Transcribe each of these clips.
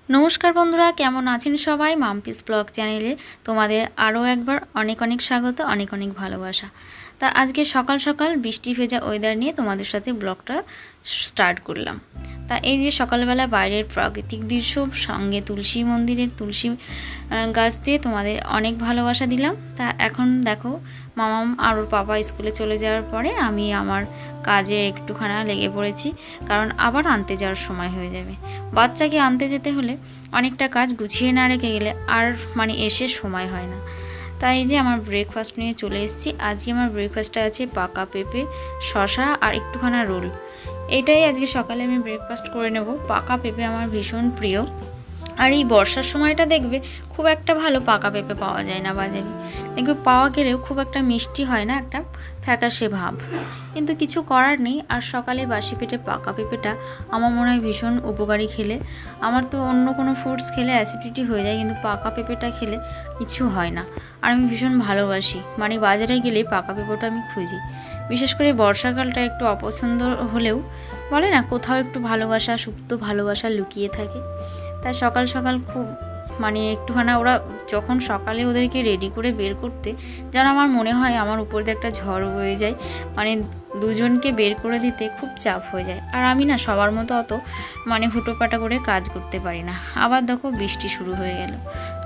নমস্কার বন্ধুরা, কেমন আছেন সবাই? মাম্পিস ব্লগ চ্যানেলে তোমাদের আরও একবার অনেক অনেক স্বাগত, অনেক অনেক ভালোবাসা। তা আজকে সকাল সকাল বৃষ্টি ভেজা ওয়েদার নিয়ে তোমাদের সাথে ব্লগটা স্টার্ট করলাম। তা এই যে সকালবেলা বাইরের প্রাকৃতিক দৃশ্য সঙ্গে তুলসী মন্দিরের তুলসী গাছ দিয়ে তোমাদের অনেক ভালোবাসা দিলাম। তা এখন দেখো মামাম আর ওর পাপা স্কুলে চলে যাওয়ার পরে আমি আমার কাজে একটুখানা লেগে পড়েছি, কারণ আবার আনতে যাওয়ার সময় হয়ে যাবে। বাচ্চাকে আনতে যেতে হলে অনেকটা কাজ গুছিয়ে না রেখে গেলে আর এসে সময় হয় না। তাই যে আমার ব্রেকফাস্ট নিয়ে চলে এসেছি। আজকে আমার ব্রেকফাস্টে আছে পাকা পেঁপে, শসা আর একটুখানা রোল। এটাই আজকে সকালে আমি ব্রেকফাস্ট করে নেব। পাকা পেঁপে আমার ভীষণ প্রিয়, আর এই বর্ষার সময়টা দেখবে খুব একটা ভালো পাকা পেঁপে পাওয়া যায় না বাজারে। দেখবে পাওয়া গেলেও খুব একটা মিষ্টি হয় না, একটা ফ্যাকাশে ভাব। কিন্তু কিছু করার নেই। আর সকালে বাসি পেটে পাকা পেঁপেটা আমার মনে হয় ভীষণ উপকারী খেলে। আমার তো অন্য কোনো ফ্রুটস খেলে অ্যাসিডিটি হয়ে যায়, কিন্তু পাকা পেঁপেটা খেলে কিছু হয় না। আর আমি ভীষণ ভালোবাসি, বাজারে গেলে পাকা পেঁপেটা আমি খুঁজি। বিশেষ করে বর্ষাকালটা একটু অপছন্দ হলেও বলে না, কোথাও একটু ভালোবাসা, সুপ্ত ভালোবাসা লুকিয়ে থাকে। তাই সকাল সকাল খুব একটুখানা ওরা যখন সকালে ওদেরকে রেডি করে বের করতে, যেন আমার মনে হয় আমার উপর দিয়ে একটা ঝড় বয়ে যায়। দুজনকে বের করে দিতে খুব চাপ হয়ে যায়। আর আমি না সবার মতো অত হুটোপাটা করে কাজ করতে পারি না। আবার দেখো বৃষ্টি শুরু হয়ে গেল।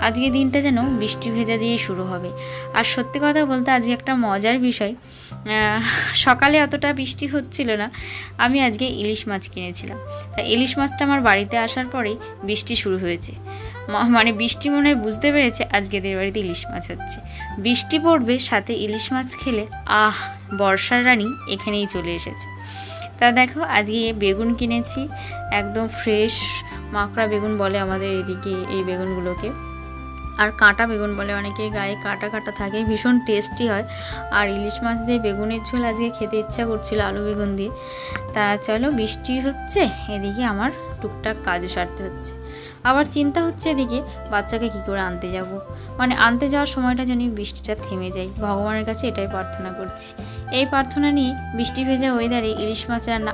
আজকে দিনটা যেন বৃষ্টি ভেজা দিয়ে শুরু হবে। আর সত্যি কথা বলতে আজকে একটা মজার বিষয়, সকালে অতটা বৃষ্টি হচ্ছিল না। আমি আজকে ইলিশ মাছ কিনেছিলাম। তা ইলিশ মাছটা আমার বাড়িতে আসার পরেই বৃষ্টি শুরু হয়েছে। বৃষ্টি মনে হয় বুঝতে পেরেছে আজকে এদের বাড়িতে ইলিশ মাছ হচ্ছে। বৃষ্টি পড়বে, সাথে ইলিশ মাছ খেলে বর্ষার রানী এখানেই চলে এসেছে। তা দেখো আজকে বেগুন কিনেছি, একদম ফ্রেশ মাকড়া বেগুন বলে আমাদের এদিকে এই বেগুনগুলোকে। আর কাঁটা বেগুন বলে, অনেকের গায়ে কাঁটা কাঁটা থাকে, ভীষণ টেস্টি হয়। আর ইলিশ মাছ দিয়ে বেগুনের ঝোল আজকে খেতে ইচ্ছা করছিল আলু বেগুন দিয়ে। তা চলো, বৃষ্টি হচ্ছে, এদিকে আমার টুকটাক কাজও সারতে হচ্ছে। আবার চিন্তা হচ্ছে এদিকে বাচ্চাকে কি করে আনতে যাব। আনতে যাওয়ার সময়টা যেন বৃষ্টিটা থেমে যায়, ভগবানের কাছে এটাই প্রার্থনা করছি। এই প্রার্থনা নিয়ে বৃষ্টি ভেজা ওয়েদারে ইলিশ মাছ রান্না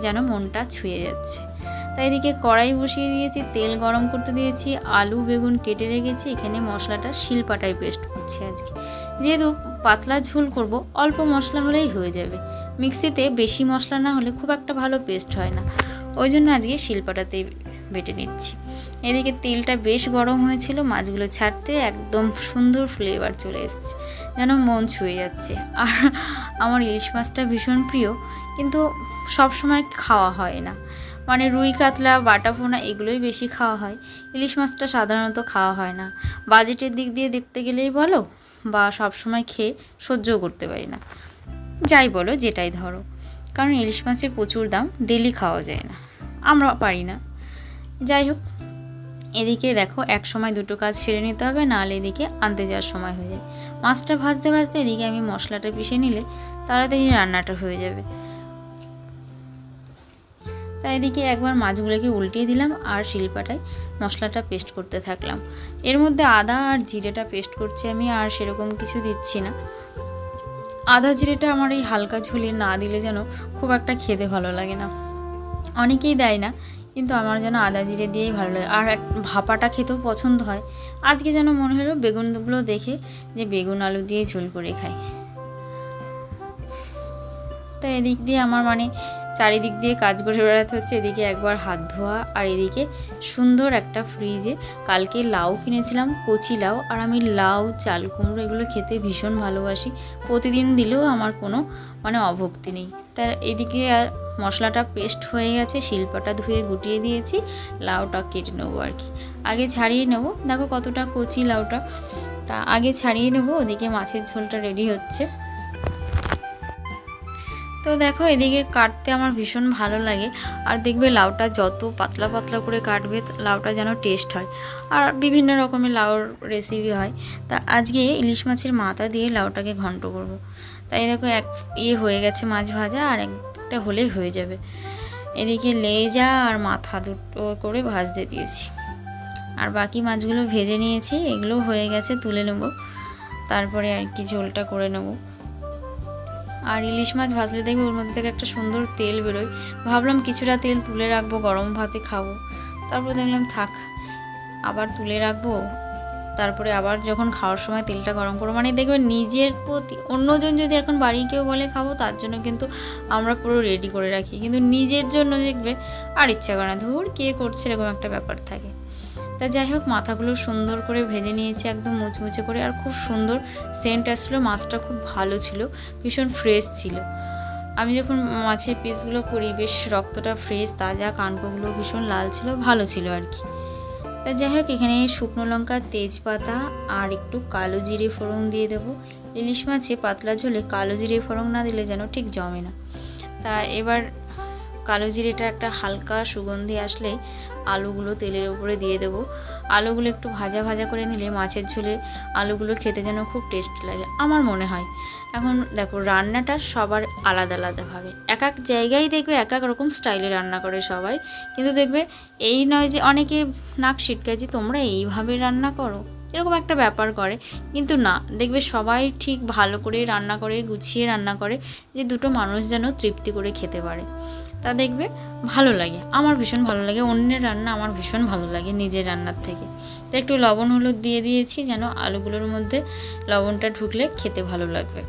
যেন মনটা ছুঁয়ে যাচ্ছে। তাই এদিকে কড়াই বসিয়ে দিয়েছি, তেল গরম করতে দিয়েছি, আলু বেগুন কেটে রেখেছি। এখানে মশলাটা শিলপাটায় পেস্ট করছি আজকে, যেহেতু পাতলা ঝোল করব, অল্প মশলা হলেই হয়ে যাবে। মিক্সিতে বেশি মশলা না হলে খুব একটা ভালো পেস্ট হয় না, ওই জন্য আজকে শিলপাটাতেই বেটে নিচ্ছি। এদিকে তেলটা বেশ গরম হয়েছিল, মাছগুলো ছাড়তে একদম সুন্দর ফ্লেভার চলে এসছে, যেন মন ছুঁয়ে যাচ্ছে। আর আমার ইলিশ মাছটা ভীষণ প্রিয়, কিন্তু সব সময় খাওয়া হয় না। রুই কাতলা বাটা পোনা এগুলোই বেশি খাওয়া হয়, ইলিশ মাছটা সাধারণত খাওয়া হয় না। বাজেটের দিক দিয়ে দেখতে গেলেই বলো, বা সব সময় খেয়ে সহ্যও করতে পারি না, যাই বলো যেটাই ধরো। কারণ ইলিশ মাছের প্রচুর দাম, ডেলি খাওয়া যায় না, আমরা পারি না। যাই হোক, এদিকে দেখো এক সময় দুটো কাজ সেরে নিতে হবে, নাহলে এদিকে আনতে যাওয়ার সময় হয়ে যায়। মাছটা ভাজতে ভাজতে এদিকে আমি মশলাটা পিষে নিলে তাড়াতাড়ি রান্নাটা হয়ে যাবে। তাই এদিকে একবার মাছগুলোকে উল্টিয়ে দিলাম আর শিলপাটায় মশলাটা পেস্ট করতে থাকলাম। এর মধ্যে আদা আর জিরেটা পেস্ট করছি আমি, আর সেরকম কিছু দিচ্ছি না। আদা জিরেটা আমার এই হালকা ঝোলে না দিলে যেন খুব একটা খেতে ভালো লাগে না। অনেকেই দেয় না, কিন্তু আমার যেন আদা জিরে দিয়েই ভালো লাগে। আর ভাপাটা খেতেও পছন্দ হয়। আজকে যেন মনে হলো বেগুনগুলো দেখে যে বেগুন আলু দিয়ে ঝোল করে খাই। তো এদিক দিয়ে আমার চারিদিক দিয়ে কাজ করে বেড়াতে হচ্ছে। এদিকে একবার হাত ধোয়া, আর এদিকে সুন্দর একটা ফ্রিজে কালকে লাউ কিনেছিলাম, কচি লাউ। আর আমি লাউ, চাল কুমড়ো এগুলো খেতে ভীষণ ভালোবাসি, প্রতিদিন দিলেও আমার কোনো অভক্তি নেই। তা এদিকে মশলাটা পেস্ট হয়ে গেছে, শিলপাটা ধুয়ে গুটিয়ে দিয়েছি, লাউটা কেটে নেবো আর কি। আগে ছাড়িয়ে নেবো, দেখো কতটা কচি লাউটা, তা আগে ছাড়িয়ে নেবো। ওদিকে মাছের ঝোলটা রেডি হচ্ছে। তো দেখো এদিকে কাটতে আমার ভীষণ ভালো লাগে। আর দেখবে লাউটা যত পাতলা পাতলা করে কাটবে, লাউটা যেন টেস্ট হয়। আর বিভিন্ন রকমের লাউর রেসিপি হয়। তা আজকে ইলিশ মাছের মাথা দিয়ে লাউটাকে ঘন্ট করব। তাই দেখো এক হয়ে গেছে মাছ ভাজা, আর একটা হলেই হয়ে যাবে। এদিকে লেজা আর মাথা দুটো করে ভাজতে দিয়েছি, আর বাকি মাছগুলো ভেজে নিয়েছি, এগুলো হয়ে গেছে, তুলে নেব। তারপরে আর কি ঝোলটা করে নেব। আর ইলিশ মাছ ভাজলে দেখবে ওর মধ্যে থেকে একটা সুন্দর তেল বেরোয়। ভাবলাম কিছুটা তেল তুলে রাখবো, গরম ভাতে খাবো। তারপর দেখলাম থাক, আবার তুলে রাখবো, তারপরে আবার যখন খাওয়ার সময় তেলটা গরম করবো। মানে দেখবে নিজের প্রতি, অন্যজন যদি এখন বাড়ি কেউ বলে খাবো, তার জন্য কিন্তু আমরা পুরো রেডি করে রাখি, কিন্তু নিজের জন্য দেখবে আর ইচ্ছা করে না, ধুর কে করছে, এরকম একটা ব্যাপার থাকে। তা যাই হোক, মাথাগুলো সুন্দর করে ভেজে নিয়েছি একদম মুচমুচে করে, আর খুব সুন্দর সেন্ট আসছিলো। মাছটা খুব ভালো ছিল, ভীষণ ফ্রেশ ছিল। আমি যখন মাছের পিসগুলো করি বেশ রক্তটা ফ্রেশ, তাজা, কানকোগুলো ভীষণ লাল ছিল, ভালো ছিল আর কি। তা যাই হোক, এখানে শুকনো লঙ্কা, তেজপাতা আর একটু কালো জিরে ফোড়ন দিয়ে দেবো। ইলিশ মাছে পাতলা ঝোলে কালো জিরে ফোড়ন না দিলে যেন ঠিক জমে না। তা এবার কালো জিরেটা একটা হালকা সুগন্ধি আসলে আলুগুলো তেলের উপরে দিয়ে দেবো। আলুগুলো একটু ভাজা ভাজা করে নিলে মাছের ঝোলে আলুগুলো খেতে যেন খুব টেস্ট লাগে আমার মনে হয়। এখন দেখো, রান্নাটা সবার আলাদা আলাদাভাবে, এক এক জায়গায় দেখবে এক এক রকম স্টাইলে রান্না করে সবাই, কিন্তু দেখবে এই নয় যে অনেকে নাক সিটকায় তোমরা এইভাবে রান্না করো, এরকম একটা ব্যাপার করে। কিন্তু না, দেখবে সবাই ঠিক ভালো করে রান্না করে, গুছিয়ে রান্না করে, যে দুটো মানুষ যেন তৃপ্তি করে খেতে পারে। তা দেখবে ভালো লাগে, আমার ভীষণ ভালো লাগে। অন্যের রান্না আমার ভীষণ ভালো লাগে নিজের রান্নার থেকে। তো একটু লবণ হলুদ দিয়ে দিয়েছি, যেন আলুগুলোর মধ্যে লবণটা ঢুকলে খেতে ভালো লাগবে।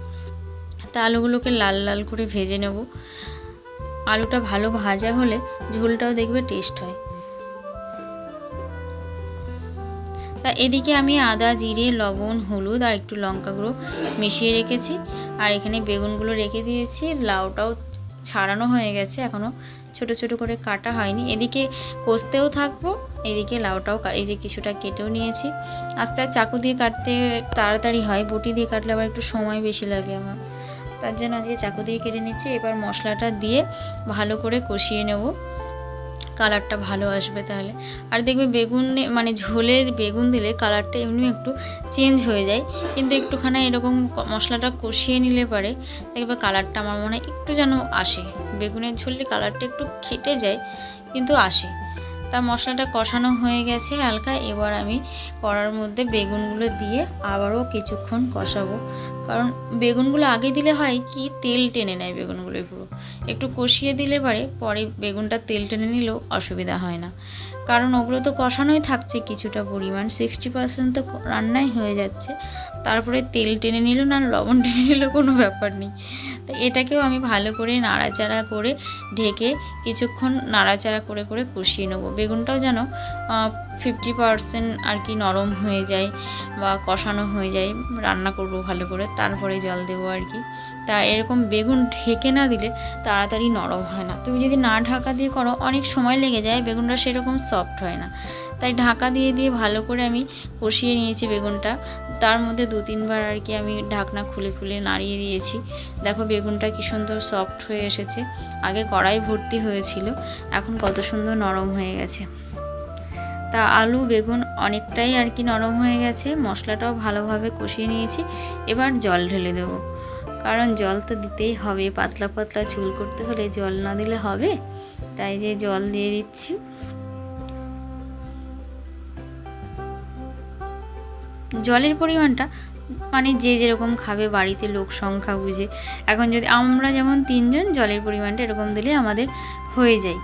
তা আলুগুলোকে লাল লাল করে ভেজে নেব। আলুটা ভালো ভাজা হলে ঝোলটাও দেখবে টেস্ট হয়। তা এদিকে আমি আদা, জিরে, লবণ, হলুদ আর একটু লঙ্কা গুঁড়ো মিশিয়ে রেখেছি, আর এখানে বেগুনগুলো রেখে দিয়েছি। লাউটাও ছাড়ানো হয়ে গেছে, এখনও ছোট ছোট করে কাটা হয়নি। এদিকে কষতেও থাকবো, এদিকে লাউটাও এই যে কিছুটা কেটেও নিয়েছি। আস্তে আস্তে চাকু দিয়ে কাটতে তাড়াতাড়ি হয়, বটি দিয়ে কাটলে আবার একটু সময় বেশি লাগে আমার, তার জন্য আজকে চাকু দিয়ে কেটে নিচ্ছি। এবার মশলাটা দিয়ে ভালো করে কষিয়ে নেব, কালারটা ভালো আসবে তাহলে। আর দেখবে বেগুন, মানে ঝোলের বেগুন দিলে কালারটা এমনি একটু চেঞ্জ হয়ে যায়, কিন্তু একটুখানি এরকম মশলাটা কষিয়ে নিলে পারে দেখবে কালারটা আমার মনে হয় একটু যেন আসে। বেগুনের ঝোলে কালারটা একটু খেটে যায় কিন্তু আসে। তা মশলাটা কষানো হয়ে গেছে হালকা, এবার আমি কড়ার মধ্যে বেগুনগুলো দিয়ে আবারও কিছুক্ষণ কষাবো। কারণ বেগুনগুলো আগে দিলে হয় কি, তেল টেনে নেয় বেগুনগুলো, পুরো একটু কষিয়ে দিলে পরে বেগুনটা তেল টেনে নিলেও অসুবিধা হয় না। কারণ ওগুলো তো কষানোই থাকছে কিছুটা পরিমাণ, 60% তো রান্নাই হয়ে যাচ্ছে, তারপরে তেল টেনে নিল না লবণ টেনে নিল কোনো ব্যাপার নেই। তো এটাকেও আমি ভালো করে নাড়াচাড়া করে ঢেকে কিছুক্ষণ নাড়াচাড়া করে করে কষিয়ে নেবো। বেগুনটাও যেন 50% আর কি নরম হয়ে যায় বা কষানো হয়ে যায়, রান্না করব ভালো করে, তারপরে জল দেবো আর কি। তা এরকম বেগুন ঢেকে না দিলে তাড়াতাড়ি নরম হয় না। তুমি যদি না ঢাকা দিয়ে করো অনেক সময় লেগে যায়, বেগুনটা সেরকম সফট হয় না। তাই ঢাকা দিয়ে দিয়ে ভালো করে আমি কষিয়ে নিয়েছি বেগুনটা। তার মধ্যে 2-3 বার আর কি আমি ঢাকনা খুলে খুলে নাড়িয়ে দিয়েছি। দেখো বেগুনটা কি সুন্দর সফট হয়ে এসেছে, আগে কড়াই ভর্তি হয়েছিল, এখন কত সুন্দর নরম হয়ে গেছে। তা আলু বেগুন অনেকটাই আর কি নরম হয়ে গেছে, মশলাটাও ভালোভাবে কষিয়ে নিয়েছি। এবার জল ঢেলে দেবো, কারণ জল তো দিতেই হবে, পাতলা পাতলা ঝোল করতে হলে জল না দিলে হবে। তাই যে জল দিয়ে দিচ্ছি। জলের পরিমাণটা মানে যে যেরকম খাবে, বাড়িতে লোক সংখ্যা বুঝে। এখন যদি আমরা যেমন 3 জন, জলের পরিমাণটা এরকম দিলে আমাদের হয়ে যায়।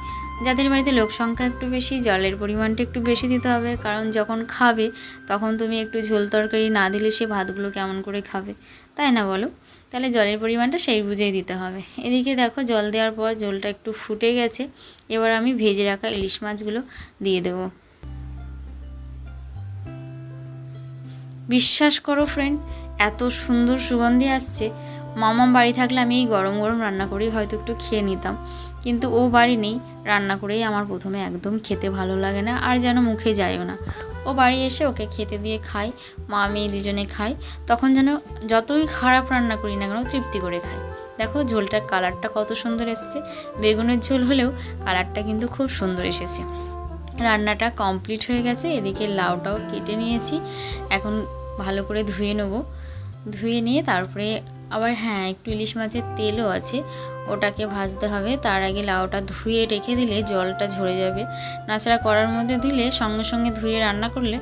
যাদের বাড়িতে লোক সংখ্যা একটু বেশি, জলের পরিমাণটা একটু বেশি দিতে হবে, কারণ যখন খাবে তখন তুমি একটু ঝোল তরকারি না দিলে সে ভাতগুলো কেমন করে খাবে, তাই না বলো? তাহলে জলের পরিমাণটা সেই বুঝেই দিতে হবে। এদিকে দেখো জল দেওয়ার পর ঝোলটা একটু ফুটে গেছে, এবার আমি ভেজে রাখা ইলিশ মাছগুলো দিয়ে দেবো। বিশ্বাস করো ফ্রেন্ড, এত সুন্দর সুগন্ধি আসছে। মামা বাড়ি থাকলে আমি এই গরম গরম রান্না করেই হয়তো একটু খেয়ে নিতাম, কিন্তু ও বাড়ি নেই, রান্না করেই আমার প্রথমে একদম খেতে ভালো লাগে না, আর যেন মুখে যায়ও না। ও বাড়ি এসে ওকে খেতে দিয়ে খাই, মা মেয়ে দুজনে খাই, তখন যেন যতই খারাপ রান্না করি না কেন তৃপ্তি করে খাই। দেখো ঝোলটার কালারটা কত সুন্দর এসেছে, বেগুনের ঝোল হলেও কালারটা কিন্তু খুব সুন্দর এসেছে। রান্নাটা কমপ্লিট হয়ে গেছে। এদিকে লাউটাও কেটে নিয়েছি, এখন ভালো করে ধুয়ে নেব। ধুয়ে নিয়ে তারপরে আবার হ্যাঁ, একটু ইলিশ মাছের তেলও আছে, ওটাকে ভাজতে হবে। তার আগে লাউটা ধুয়ে রেখে দিলে জলটা ঝরে যাবে, নাছাড়া কড়ার মধ্যে দিলে সঙ্গে সঙ্গে ধুয়ে রান্না করলে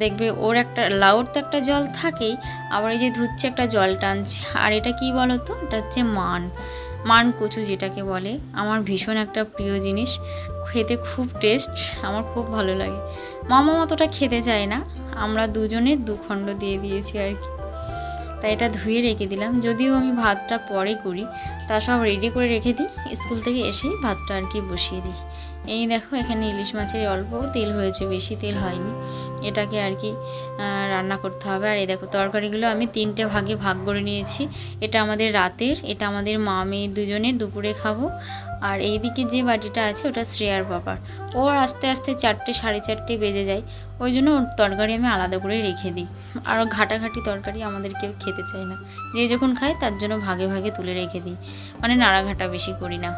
দেখবে ওর একটা লাউর তো একটা জল থাকেই, আবার এই যে ধুচ্ছে একটা জল টানছে। আর এটা কি বলো তো, এটা হচ্ছে মান, মান কচু যেটাকে বলে, আমার ভীষণ একটা প্রিয় জিনিস, খেতে খুব টেস্ট, আমার খুব ভালো লাগে। মামা অতটা খেতে চায় না, আমরা দুজনে 2 খণ্ড দিয়ে দিয়েছি আর কি। তাই এটা ধুয়ে রেখে দিলাম, যদিও আমি ভাতটা পরে করি, তা সব রেডি করে রেখে দিই, স্কুল থেকে এসেই ভাতটা আর কি বসিয়ে দিই। এই দেখো এখানে ইলিশ মাছের অল্প তেল হয়েছে, বেশি তেল হয়নি, এটাকে আর কি রান্না করতে হবে। আর এই দেখো তরকারিগুলো আমি 3টে ভাগে ভাগ করে নিয়েছি, এটা আমাদের রাতের, এটা আমাদের মা মেয়ে দুজনের দুপুরে খাবো। আর এইদিকে যে বাটিটা আছে ওটা শ্রেয়ার বাবার, ওর আস্তে আস্তে 4টে 4:30 বেজে যায়, ওই জন্য ওর তরকারি আমি আলাদা করে রেখে দিই। আর ঘাটাঘাটি তরকারি আমাদের কেউ খেতে চায় না, যে যখন খায় তার জন্য ভাগে ভাগে তুলে রেখে দিই, মানে নাড়াঘাটা বেশি করি না।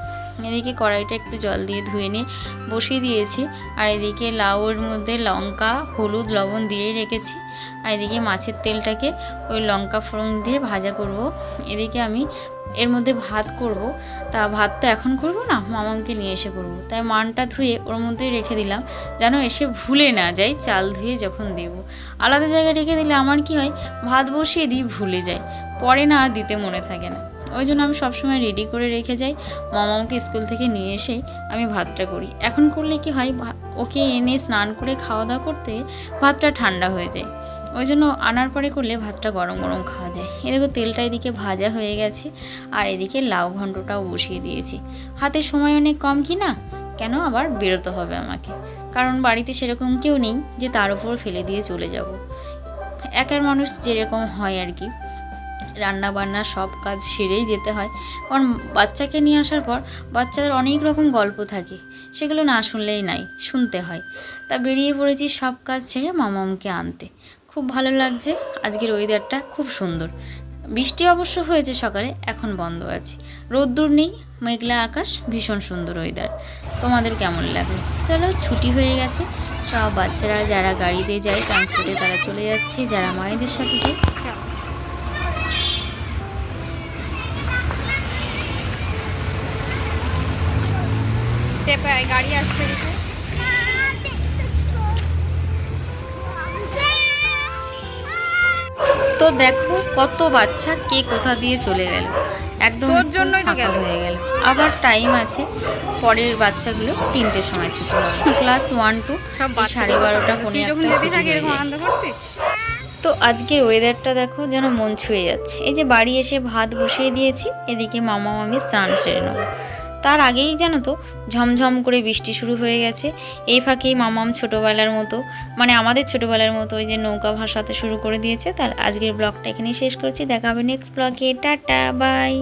এদিকে কড়াইটা একটু জল দিয়ে ধুয়ে নিয়ে বসিয়ে দিয়েছি, আর এদিকে লাউয়ের মধ্যে লঙ্কা হলুদ লবণ দিয়ে রেখেছি। আর এদিকে মাছের তেলটাকে ওই লঙ্কা ফোড়ন দিয়ে ভাজা করব। এদিকে আমি এর মধ্যে ভাত করব, তা ভাত তো এখন করব না, মামাকে নিয়ে এসে করব, তাই মানটা ধুয়ে ওর মধ্যেই রেখে দিলাম, যেন এসে ভুলে না যায় চাল ধুয়ে যখন দেব। আলাদা জায়গায় রেখে দিলে আমার কি হয়, ভাত বসিয়ে দিই ভুলে যাই, পরে না আর দিতে মনে থাকে না, ওই জন্য আমি সবসময় রেডি করে রেখে যাই। মামাকে স্কুল থেকে নিয়ে এসেই আমি ভাতটা করি। এখন করলে কি হয়, ওকে এনে স্নান করে খাওয়া দাওয়া করতে ভাতটা ঠান্ডা হয়ে যায়, ওই জন্য আনার পরে করলে ভাতটা গরম গরম খাওয়া যায়। এদিকে তেলটা এদিকে ভাজা হয়ে গেছে, আর এদিকে লাউ ঘন্টটাও বসিয়ে দিয়েছি। হাতে সময় অনেক কম কি না, কেন আবার বেরোতে হবে আমাকে, কারণ বাড়িতে সেরকম কেউ নেই যে তার উপর ফেলে দিয়ে চলে যাব। একার মানুষ যেরকম হয় আর কি, রান্না বান্না সব কাজ সেরেই যেতে হয়, কারণ বাচ্চাকে নিয়ে আসার পর বাচ্চাদের অনেক রকম গল্প থাকে, সেগুলো না শুনলেই নাই, শুনতে হয়। তা বেরিয়ে পড়েছি সব কাজ ছেড়ে মামাকে আনতে। খুব ভালো লাগছে, আজকের ওয়েদারটা খুব সুন্দর। বৃষ্টি অবশ্য হয়েছে সকালে, এখন বন্ধ আছে, রোদ্দুর নেই, মেঘলা আকাশ, ভীষণ সুন্দর ওয়েদার। তোমাদের কেমন লাগলো? চলো, ছুটি হয়ে গেছে, সব বাচ্চারা যারা গাড়িতে যায় ট্রান্সপোর্টে তারা চলে যাচ্ছে, যারা মায়েদের সাথে যায় গাড়ি আসছে। তো দেখো কত বাচ্চা কে কোথা দিয়ে চলে গেল, একদম জন্যই তো গেল হয়ে গেল। আবার টাইম আছে, পরের বাচ্চাগুলো 3টের সময় ছুটি হবে, ক্লাস 1 to 12:30 পৌনে। তো আজকের ওয়েদারটা দেখো যেন মন ছুঁয়ে যাচ্ছে। এই যে বাড়ি এসে ভাত বসিয়ে দিয়েছি, এদিকে মামা আমি স্নান সেরে নেবো, তার আগেই জানো তো ঝমঝম করে বৃষ্টি শুরু হয়ে গেছে। এই ফাঁকেই মামাম ছোটোবেলার মতো, মানে আমাদের ছোটোবেলার মতো ওই যে নৌকা ভাসাতে শুরু করে দিয়েছে। তাহলে আজকের ব্লগটা এখানেই শেষ করছি, দেখা হবে নেক্সট ব্লগে, টাটা বাই।